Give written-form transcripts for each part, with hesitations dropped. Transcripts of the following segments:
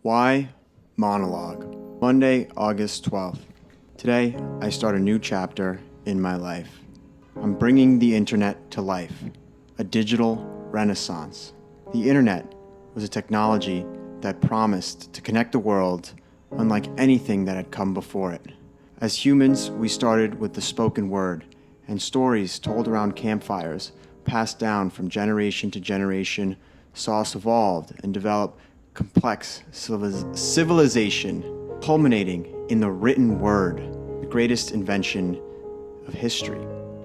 Why Monologue? Monday, August 12th. Today, I start a new chapter in my life. I'm bringing the internet to life, a digital renaissance. The internet was a technology that promised to connect the world unlike anything that had come before it. As humans, we started with the spoken word and stories told around campfires, passed down from generation to generation, saw us evolve and develop complex civilization, culminating in the written word, the greatest invention of history.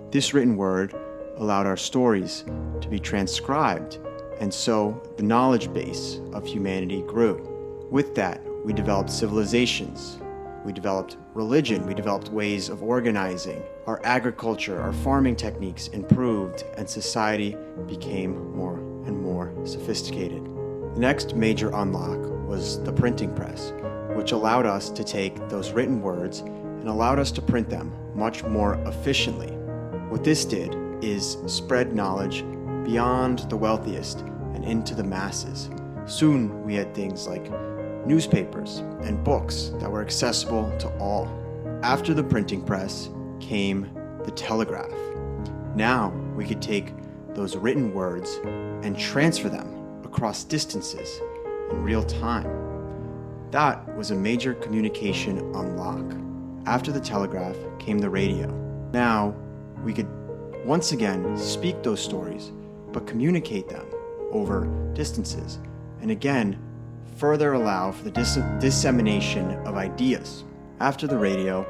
This written word allowed our stories to be transcribed, and so the knowledge base of humanity grew. With that, we developed civilizations, we developed religion, we developed ways of organizing, our agriculture, our farming techniques improved, and society became more and more sophisticated. The next major unlock was the printing press, which allowed us to take those written words and allowed us to print them much more efficiently. What this did is spread knowledge beyond the wealthiest and into the masses. Soon we had things like newspapers and books that were accessible to all. After the printing press came the telegraph. Now we could take those written words and transfer them across distances in real time. That was a major communication unlock. After the telegraph came the radio. Now we could once again speak those stories, but communicate them over distances, and again further allow for the dissemination of ideas. After the radio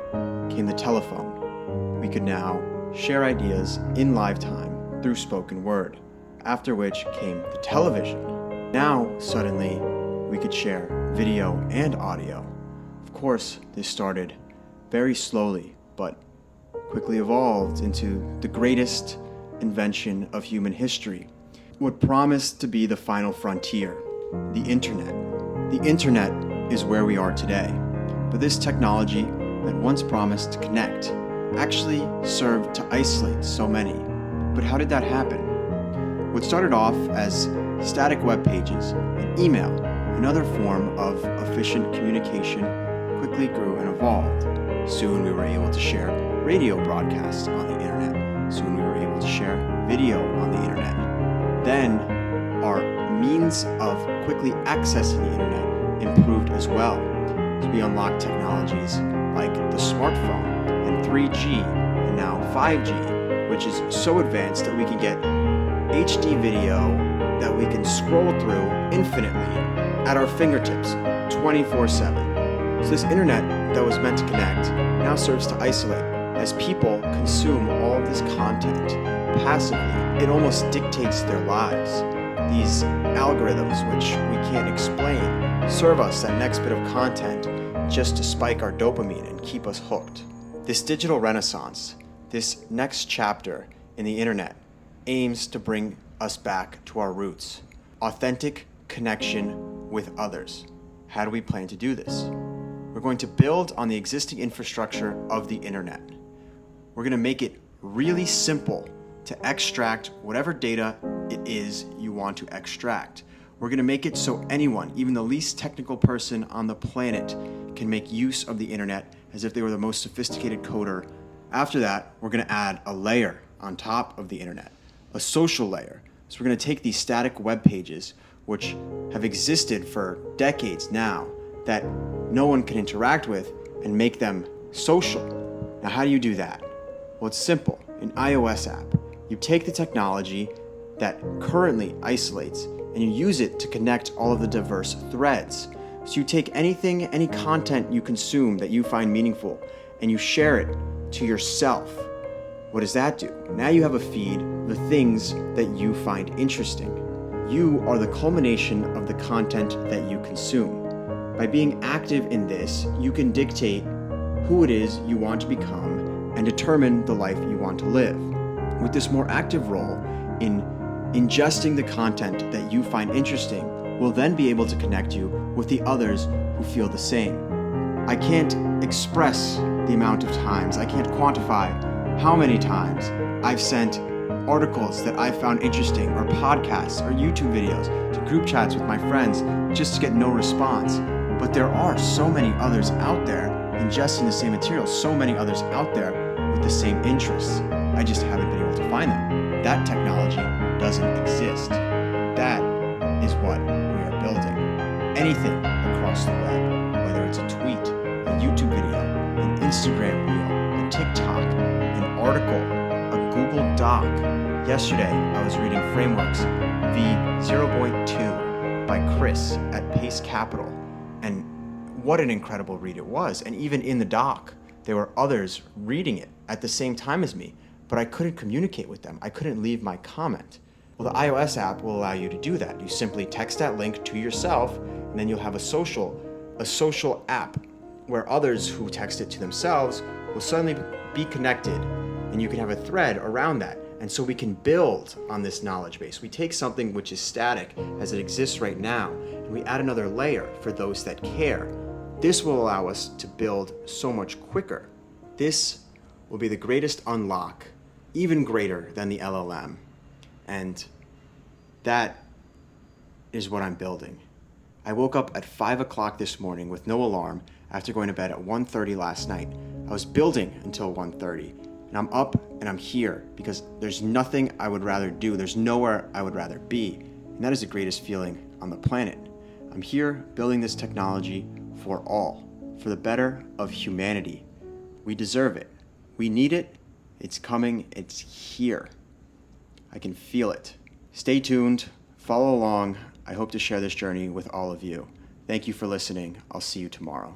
came the telephone. We could now share ideas in live time through spoken word, after which came the television. Now, suddenly, we could share video and audio. Of course, this started very slowly, but quickly evolved into the greatest invention of human history, what promised to be the final frontier, the internet. The internet is where we are today, but this technology that once promised to connect actually served to isolate so many. But how did that happen? What started off as static web pages and email, another form of efficient communication, quickly grew and evolved. Soon we were able to share radio broadcasts on the internet. Soon we were able to share video on the internet. Then our means of quickly accessing the internet improved as well. So we unlocked technologies like the smartphone and 3G and now 5G, which is so advanced that we can get HD video that we can scroll through infinitely at our fingertips 24/7. So this internet that was meant to connect now serves to isolate. As people consume all of this content passively, it almost dictates their lives. These algorithms, which we can't explain, serve us that next bit of content just to spike our dopamine and keep us hooked. This digital renaissance, this next chapter in the internet, aims to bring us back to our roots, authentic connection with others. How do we plan to do this? We're going to build on the existing infrastructure of the internet. We're going to make it really simple to extract whatever data it is you want to extract. We're going to make it so anyone, even the least technical person on the planet, can make use of the internet as if they were the most sophisticated coder. After that, we're going to add a layer on top of the internet, a social layer. So we're going to take these static web pages, which have existed for decades now, that no one can interact with, and make them social. Now, how do you do that? Well, it's simple. An iOS app. You take the technology that currently isolates and you use it to connect all of the diverse threads. So you take anything, any content you consume that you find meaningful, and you share it to yourself. What does that do? Now you have a feed of the things that you find interesting. You are the culmination of the content that you consume. By being active in this, you can dictate who it is you want to become and determine the life you want to live. With this more active role in ingesting the content that you find interesting, we'll then be able to connect you with the others who feel the same. I can't express the amount of times, I can't quantify how many times I've sent articles that I found interesting, or podcasts, or YouTube videos to group chats with my friends just to get no response. But there are so many others out there ingesting the same material, so many others out there with the same interests. I just haven't been able to find them. That technology doesn't exist. That is what we are building. Anything across the web, whether it's a tweet, a YouTube video, an Instagram reel, a TikTok, an article, a Google Doc. Yesterday, I was reading Frameworks v0.2 by Chris at Pace Capital, and what an incredible read it was. And even in the doc, there were others reading it at the same time as me, but I couldn't communicate with them. I couldn't leave my comment. Well, the iOS app will allow you to do that. You simply text that link to yourself, and then you'll have a social app where others who text it to themselves will suddenly be connected, and you can have a thread around that. And so we can build on this knowledge base. We take something which is static as it exists right now, and we add another layer for those that care. This will allow us to build so much quicker. This will be the greatest unlock, even greater than the LLM. And that is what I'm building. I woke up at 5 o'clock this morning with no alarm after going to bed at 1:30 last night. I was building until 1:30, and I'm up and I'm here because there's nothing I would rather do. There's nowhere I would rather be, and that is the greatest feeling on the planet. I'm here building this technology for all, for the better of humanity. We deserve it. We need it. It's coming. It's here. I can feel it. Stay tuned. Follow along. I hope to share this journey with all of you. Thank you for listening. I'll see you tomorrow.